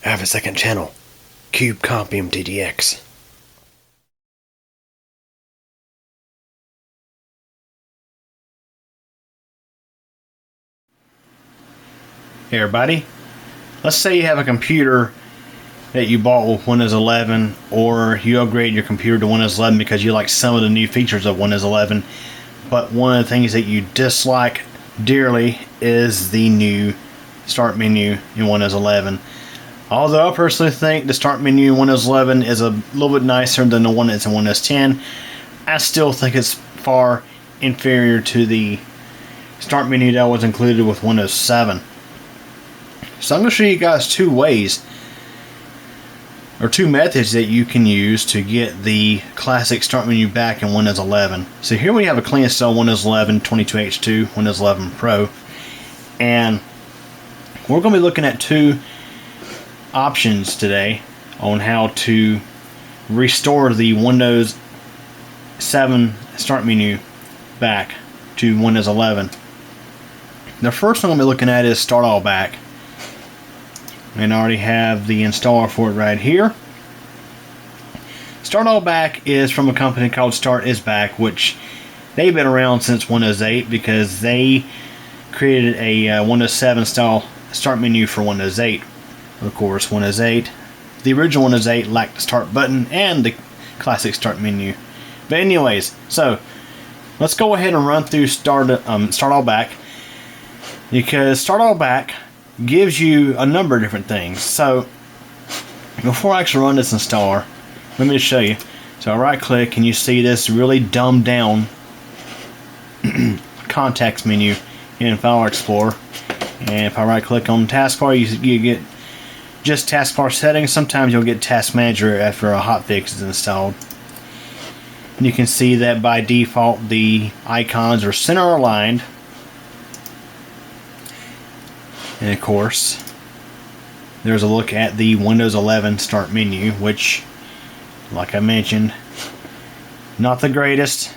I have a second channel, Cube Compium TDX. Hey everybody, let's say you have a computer that you bought with Windows 11, or you upgrade your computer to Windows 11 because you like some of the new features of Windows 11, but one of the things that you dislike dearly is the new start menu in Windows 11. Although I personally think the start menu in Windows 11 is a little bit nicer than the one that's in Windows 10, I still think it's far inferior to the start menu that was included with Windows 7. So I'm going to show you guys two ways, or two methods that you can use to get the classic start menu back in Windows 11. So here we have a clean install Windows 11 22H2, Windows 11 Pro, and we're going to be looking at two options today on how to restore the Windows 7 start menu back to Windows 11. The first one I'm going to be looking at is StartAllBack, and I already have the installer for it right here. StartAllBack is from a company called StartIsBack, which they've been around since Windows 8 because they created a Windows 7 style start menu for Windows 8. Of course, Windows 8, the original Windows 8 lacked the start button and the classic start menu. But anyways, so let's go ahead and run through StartAllBack, because StartAllBack gives you a number of different things. So before I actually run this installer, let me just show you. So I right click and you see this really dumbed down context menu in File Explorer. And if I right click on taskbar, you get just taskbar settings. Sometimes you'll get task manager after a hotfix is installed. And you can see that by default the icons are center aligned. And of course, there's a look at the Windows 11 start menu, which, like I mentioned, not the greatest.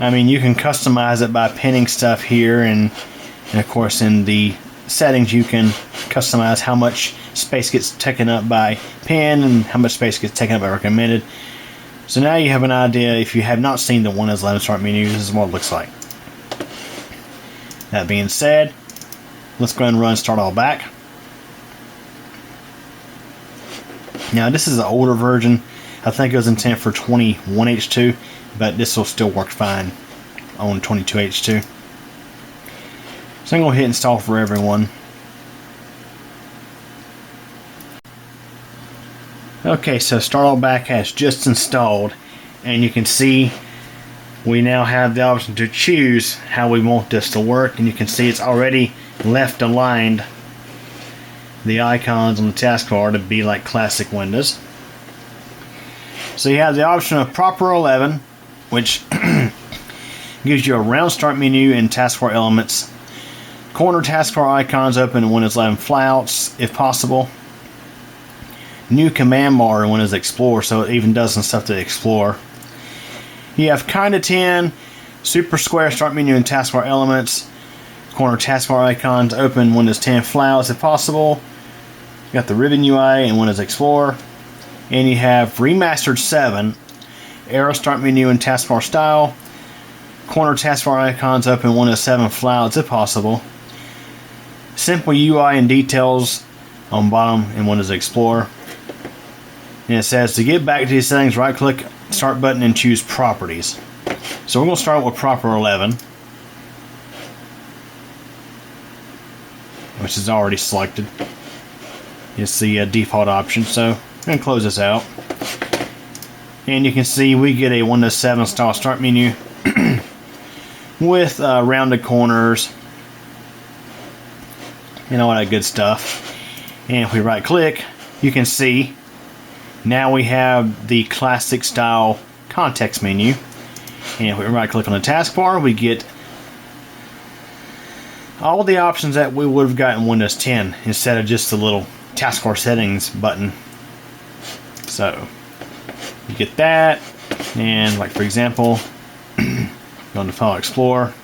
I mean, you can customize it by pinning stuff here, and of course in the settings you can customize how much space gets taken up by pin and how much space gets taken up by recommended. So now you have an idea. If you have not seen the Windows 11 start menu, this is what it looks like. That being said, let's go ahead and run StartAllBack. Now this is an older version. I think it was intended for 21H2, but this will still work fine on 22H2. So I'm going to hit install for everyone. Okay, so StartAllBack has just installed, and you can see we now have the option to choose how we want this to work, and you can see it's already left aligned the icons on the taskbar to be like classic Windows. So you have the option of proper 11, which gives you a round start menu and taskbar elements. Corner taskbar icons open in Windows 11 flyouts if possible. New command bar in Windows Explorer, so it even does some stuff to Explorer. You have kinda 10, super square start menu and taskbar elements. Corner taskbar icons open Windows 10 flyouts if possible. You got the ribbon UI in Windows Explorer. And you have remastered 7, arrow start menu and taskbar style. Corner taskbar icons open Windows 7 flyouts if possible. Simple UI and details on bottom in Windows Explorer. And it says to get back to these settings, right click start button and choose properties. So we're going to start with proper 11, which is already selected. It's the default option. So I'm going to close this out. And you can see we get a Windows 7 style start menu with rounded corners and all that good stuff. And if we right click, you can see now we have the classic style context menu. And if we right click on the taskbar, we get all the options that we would have gotten in Windows 10 instead of just the little taskbar settings button. So you get that, and like for example, go into File Explorer,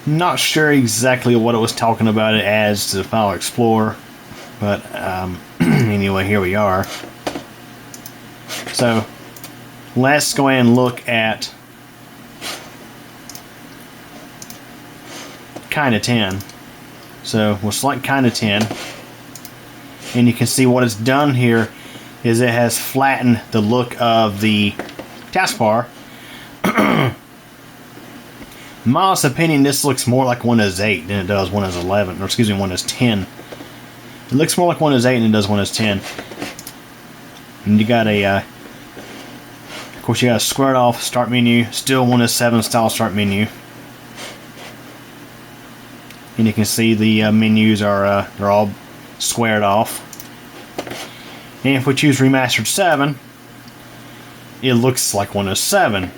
Not sure exactly what it was talking about it as to the File Explorer, but anyway, here we are. So let's go ahead and look at Kinda 10. So we'll select Kinda 10, and you can see what it's done here is it has flattened the look of the taskbar. In my honest opinion, this looks more like Windows 8 than it does Windows 11, or excuse me, Windows 10. It looks more like Windows 8 than it does Windows 10. And you got a, of course, you got a squared off start menu, still Windows 7 style start menu. And you can see the menus are they're all squared off. And if we choose Remastered 7, it looks like Windows 7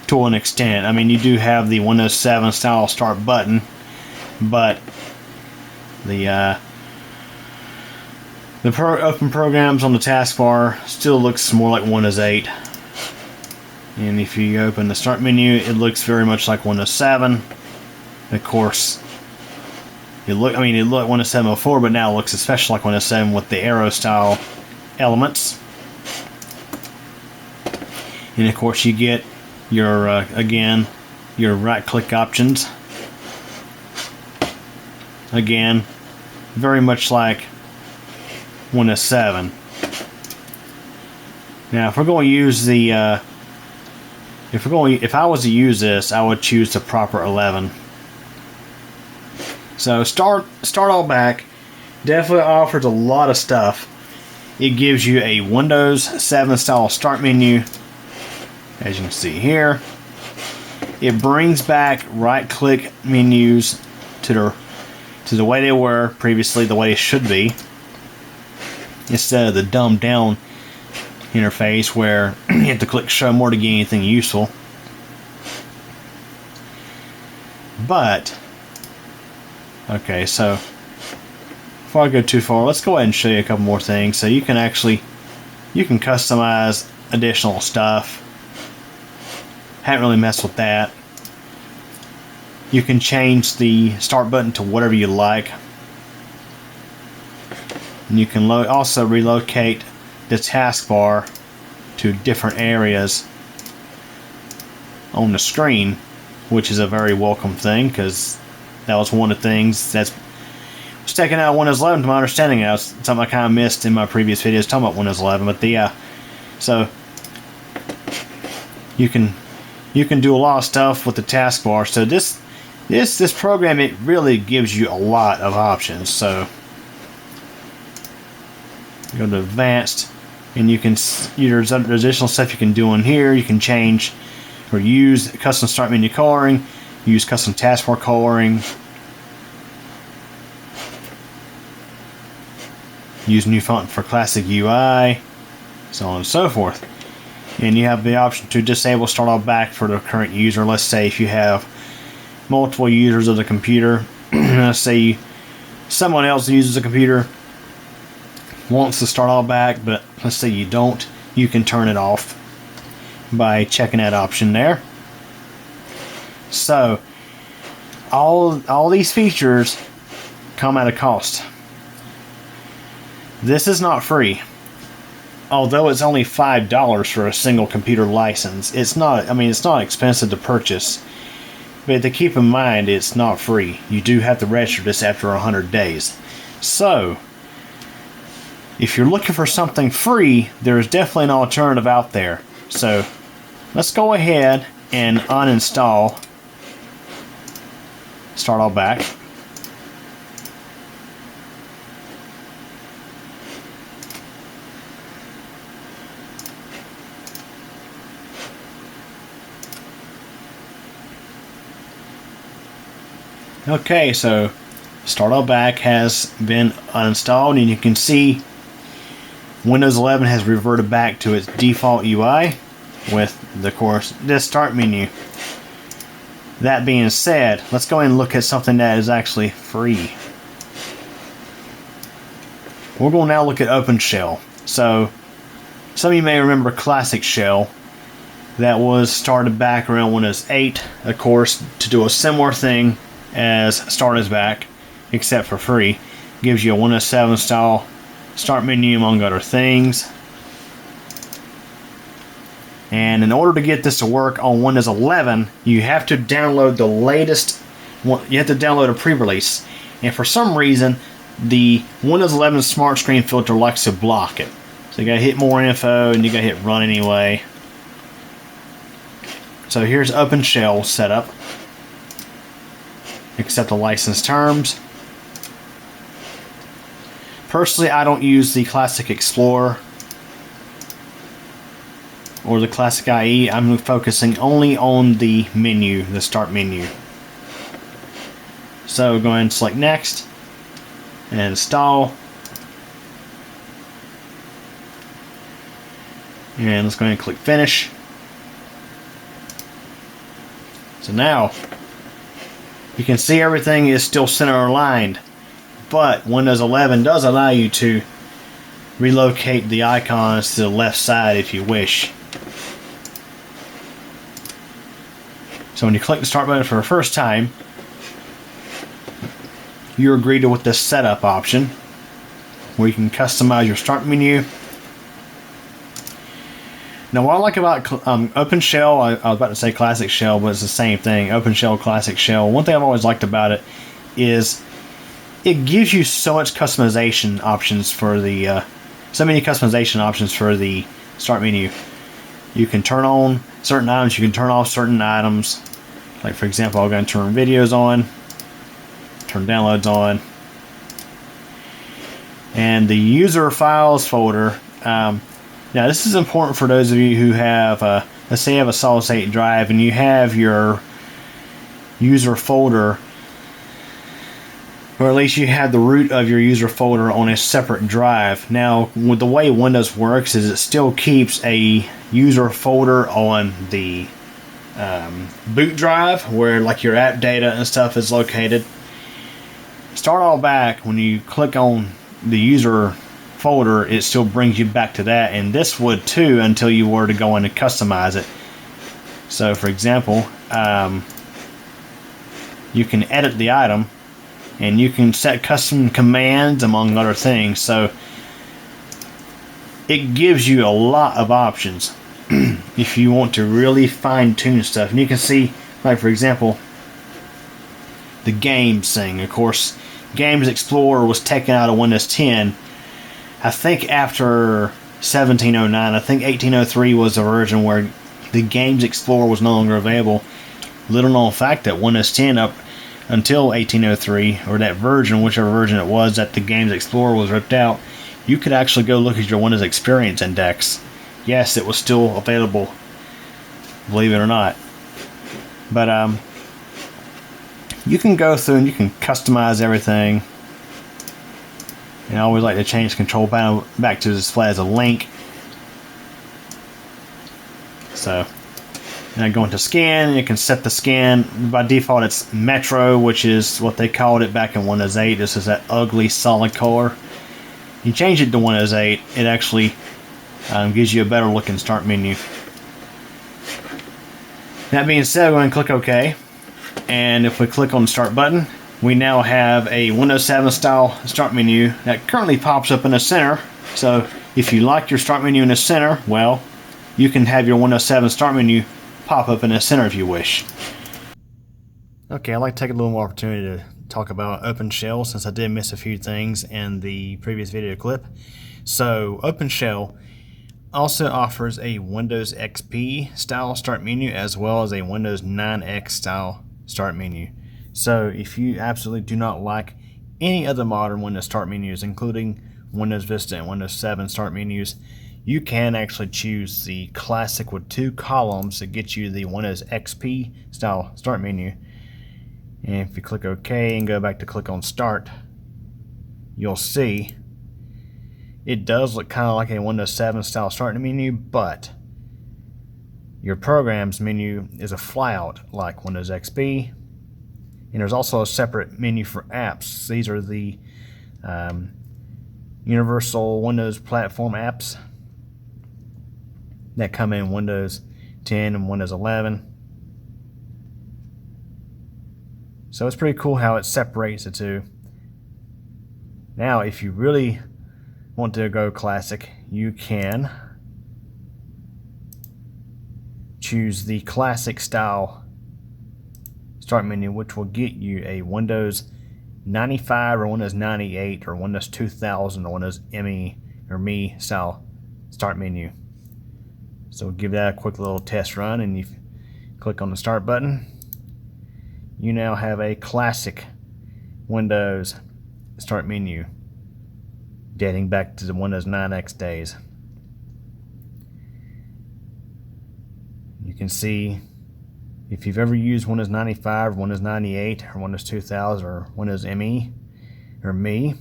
to an extent. I mean, you do have the Windows 7 style start button, but the open programs on the taskbar still looks more like Windows 8. And if you open the start menu, it looks very much like Windows 7. Of course, it looked like Windows 7 before, but now it looks especially like Windows 7 with the arrow style elements. And of course, you get your again your right-click options. Again, very much like Windows 7. Now, if we're going to use the if I was to use this, I would choose the proper 11. So StartAllBack definitely offers a lot of stuff. It gives you a Windows 7 style start menu, as you can see here. It brings back right-click menus to the way they were previously, the way it should be, instead of the dumbed down interface where you have to click show more to get anything useful. But okay, so before I go too far, let's go ahead and show you a couple more things. So you can customize additional stuff. Haven't really messed with that. You can change the start button to whatever you like. And you can also relocate the taskbar to different areas on the screen, which is a very welcome thing, because that was one of the things that was taken out of Windows 11 to my understanding. That was something I kind of missed in my previous videos talking about Windows 11. But so you can do a lot of stuff with the taskbar. So this program, it really gives you a lot of options. So go to Advanced, and there's additional stuff you can do in here. You can change or use custom start menu coloring, use custom taskbar coloring, use new font for classic UI, so on and so forth. And you have the option to disable StartAllBack for the current user. Let's say if you have multiple users of the computer, let's say someone else uses the computer, wants to StartAllBack, but let's say you don't, you can turn it off by checking that option there. So all these features come at a cost. This is not free. Although it's only $5 for a single computer license, it's not expensive to purchase. But to keep in mind, it's not free. You do have to register this after 100 days. So if you're looking for something free, there is definitely an alternative out there. So let's go ahead and uninstall StartAllBack. Okay, so StartAllBack has been uninstalled, and you can see Windows 11 has reverted back to its default UI with, of course, this start menu. That being said, let's go ahead and look at something that is actually free. We're going to now look at OpenShell. So some of you may remember Classic Shell. that was started back around Windows 8, of course, to do a similar thing as StartIsBack, except for free. Gives you a Windows 7 style start menu, among other things. And in order to get this to work on Windows 11, you have to download the latest. You have to download a pre-release, and for some reason, the Windows 11 Smart Screen filter likes to block it. So you gotta hit more info, and you gotta hit run anyway. So here's OpenShell setup. Accept the license terms. Personally, I don't use the Classic Explorer or the Classic IE. I'm focusing only on the menu, the start menu. So go ahead and select next and install. And let's go ahead and click finish. So now you can see everything is still center aligned, but Windows 11 does allow you to relocate the icons to the left side if you wish. So when you click the start button for the first time, you're greeted with this setup option where you can customize your start menu. Now, what I like about OpenShell, I was about to say Classic Shell, but it's the same thing. OpenShell, Classic Shell. One thing I've always liked about it is it gives you so much customization options for the, so many customization options for the start menu. You can turn on certain items. You can turn off certain items. Like, for example, I'm going to turn videos on, turn downloads on, and the user files folder. Now, this is important for those of you who have, let's say you have a solid state drive and you have your user folder, or at least you have the root of your user folder on a separate drive. Now, with the way Windows works is it still keeps a user folder on the boot drive where like your app data and stuff is located. StartAllBack, when you click on the user folder, it still brings you back to that, and this would too until you were to go in and customize it. So for example, you can edit the item and you can set custom commands among other things, so it gives you a lot of options if you want to really fine-tune stuff. And you can see, like for example, the games thing. Of course, Games Explorer was taken out of Windows 10 I think after 1709. I think 1803 was a version where the Games Explorer was no longer available. Little known fact that Windows 10 up until 1803, or that version, whichever version it was, that the Games Explorer was ripped out, you could actually go look at your Windows Experience Index. Yes, it was still available, believe it or not. But you can go through and you can customize everything. And I always like to change the control panel back to display as a link. So, and I go into scan, and you can set the scan. By default, it's Metro, which is what they called it back in Windows 8. This is that ugly solid color. You change it to Windows 8, it actually gives you a better looking start menu. That being said, go ahead and click OK. And if we click on the Start button, we now have a Windows 7 style start menu that currently pops up in the center. So if you like your start menu in the center, well, you can have your Windows 7 start menu pop up in the center if you wish. Okay, I'd like to take a little more opportunity to talk about OpenShell, since I did miss a few things in the previous video clip. So OpenShell also offers a Windows XP style start menu as well as a Windows 9X style start menu. So if you absolutely do not like any other modern Windows start menus, including Windows Vista and Windows 7 start menus, you can actually choose the classic with 2 columns to get you the Windows XP style start menu. And if you click OK and go back to click on Start, you'll see it does look kind of like a Windows 7 style start menu, but your Programs menu is a flyout like Windows XP. And there's also a separate menu for apps. These are the Universal Windows Platform apps that come in Windows 10 and Windows 11. So it's pretty cool how it separates the two. Now, if you really want to go classic, you can choose the classic style start menu, which will get you a Windows 95 or Windows 98 or Windows 2000 or Windows ME or Me style start menu. So we'll give that a quick little test run, and you click on the start button. You now have a classic Windows start menu dating back to the Windows 9X days. You can see if you've ever used Windows 95, Windows 98, or Windows 2000, or Windows ME or Me,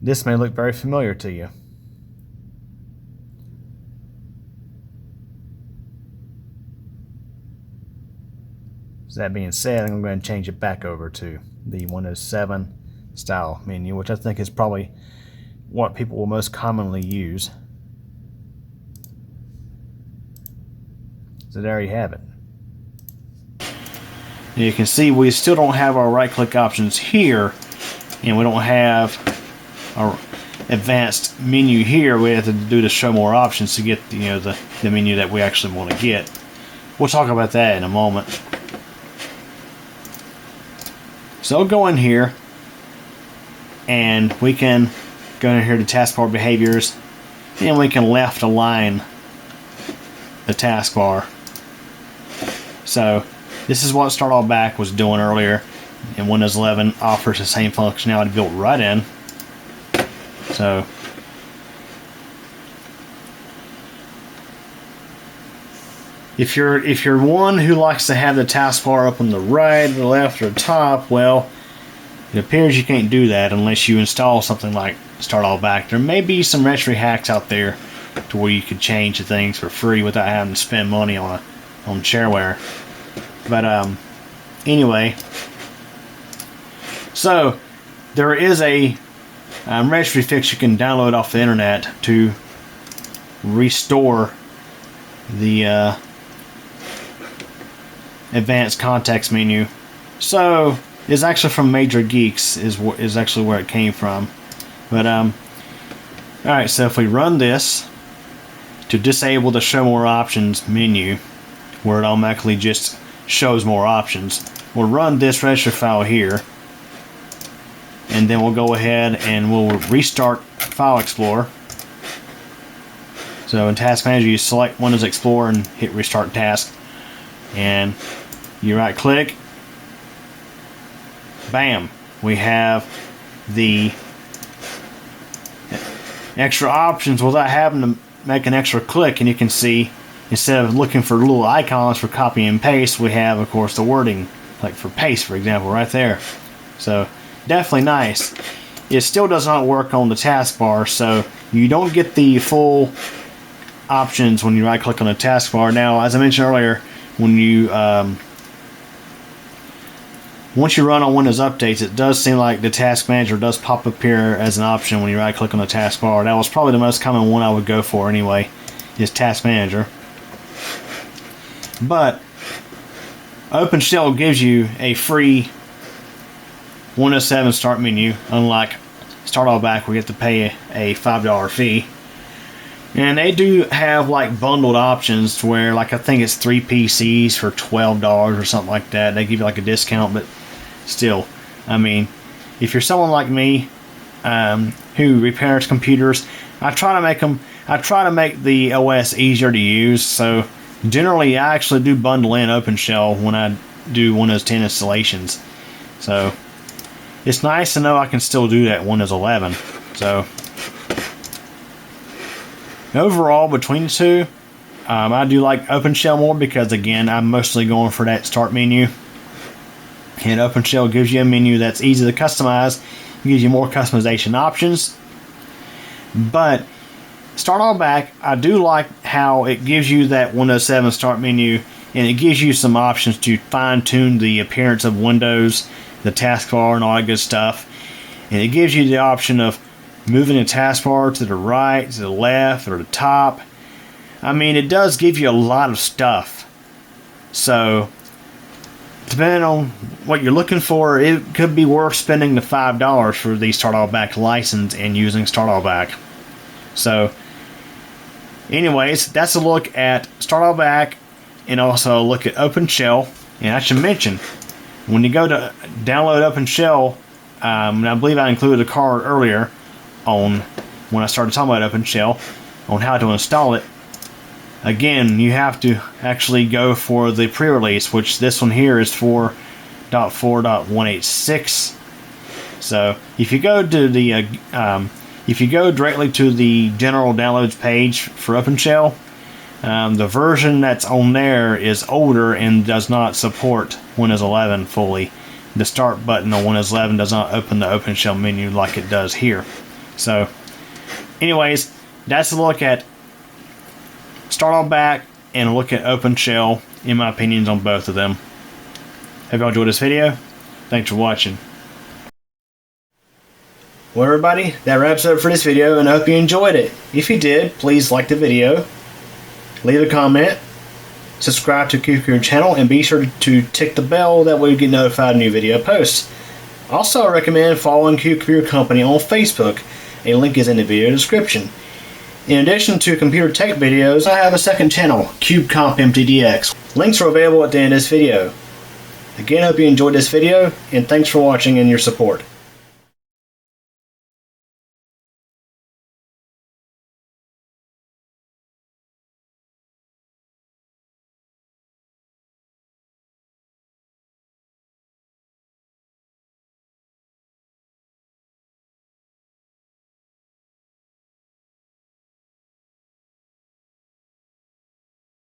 this may look very familiar to you. So that being said, I'm going to change it back over to the Windows 7 style menu, which I think is probably what people will most commonly use. So there you have it. And you can see we still don't have our right-click options here, and we don't have our advanced menu here. We have to do the show more options to get the menu that we actually want to get. We'll talk about that in a moment. So I'll go in here, and we can go in here to taskbar behaviors, and we can left align the taskbar. So this is what StartAllBack was doing earlier, and Windows 11 offers the same functionality built right in. So if you're one who likes to have the taskbar up on the right, the left, or the top, well, it appears you can't do that unless you install something like StartAllBack. There may be some registry hacks out there to where you could change the things for free without having to spend money on shareware. But anyway, so there is a registry fix you can download off the internet to restore the advanced context menu. So it's actually from Major Geeks is actually where it came from. But alright, so if we run this to disable the show more options menu, where it automatically just shows more options, we'll run this registry file here, and then we'll go ahead and we'll restart File Explorer. So in Task Manager, you select Windows Explorer and hit Restart Task, and you right click, bam, we have the extra options without having to make an extra click. And you can see, instead of looking for little icons for copy and paste, we have, of course, the wording, like for paste, for example, right there. So definitely nice. It still does not work on the taskbar, so you don't get the full options when you right click on the taskbar. Now, as I mentioned earlier, when you once you run on Windows updates, it does seem like the Task Manager does pop up here as an option when you right click on the taskbar. That was probably the most common one I would go for anyway, is Task Manager. But OpenShell gives you a free Windows 7 start menu, unlike StartAllBack where you have to pay a $5 fee. And they do have like bundled options to where, like, I think it's 3 PCs for $12 or something like that. They give you like a discount, but still, I mean, if you're someone like me who repairs computers, I try to make the OS easier to use. So generally, I actually do bundle in OpenShell when I do Windows 10 installations. So it's nice to know I can still do that in Windows 11. So overall, between the two, I do like OpenShell more because, again, I'm mostly going for that start menu. And OpenShell gives you a menu that's easy to customize, gives you more customization options. But StartAllBack, I do like how it gives you that Windows 7 start menu, and it gives you some options to fine-tune the appearance of Windows, the taskbar, and all that good stuff. And it gives you the option of moving the taskbar to the right, to the left, or the top. I mean, it does give you a lot of stuff. So, depending on what you're looking for, it could be worth spending the $5 for the StartAllBack license and using StartAllBack. So, anyways, that's a look at StartAllBack and also a look at OpenShell. And I should mention, when you go to download OpenShell, and I believe I included a card earlier on when I started talking about OpenShell on how to install it. Again, you have to actually go for the pre-release, which this one here is 4.4.186. So if you go to the if you go directly to the general downloads page for OpenShell, the version that's on there is older and does not support Windows 11 fully. The start button on Windows 11 does not open the OpenShell menu like it does here. So, anyways, that's a look at StartAllBack and a look at OpenShell, in my opinions on both of them. Hope you enjoyed this video. Thanks for watching. Well, everybody, that wraps it up for this video, and I hope you enjoyed it. If you did, please like the video, leave a comment, subscribe to CubeComputer channel, and be sure to tick the bell, that way you get notified of new video posts. Also, I recommend following CubeComputer Company on Facebook. A link is in the video description. In addition to computer tech videos, I have a second channel, CubeCompMTDX. Links are available at the end of this video. Again, I hope you enjoyed this video, and thanks for watching and your support.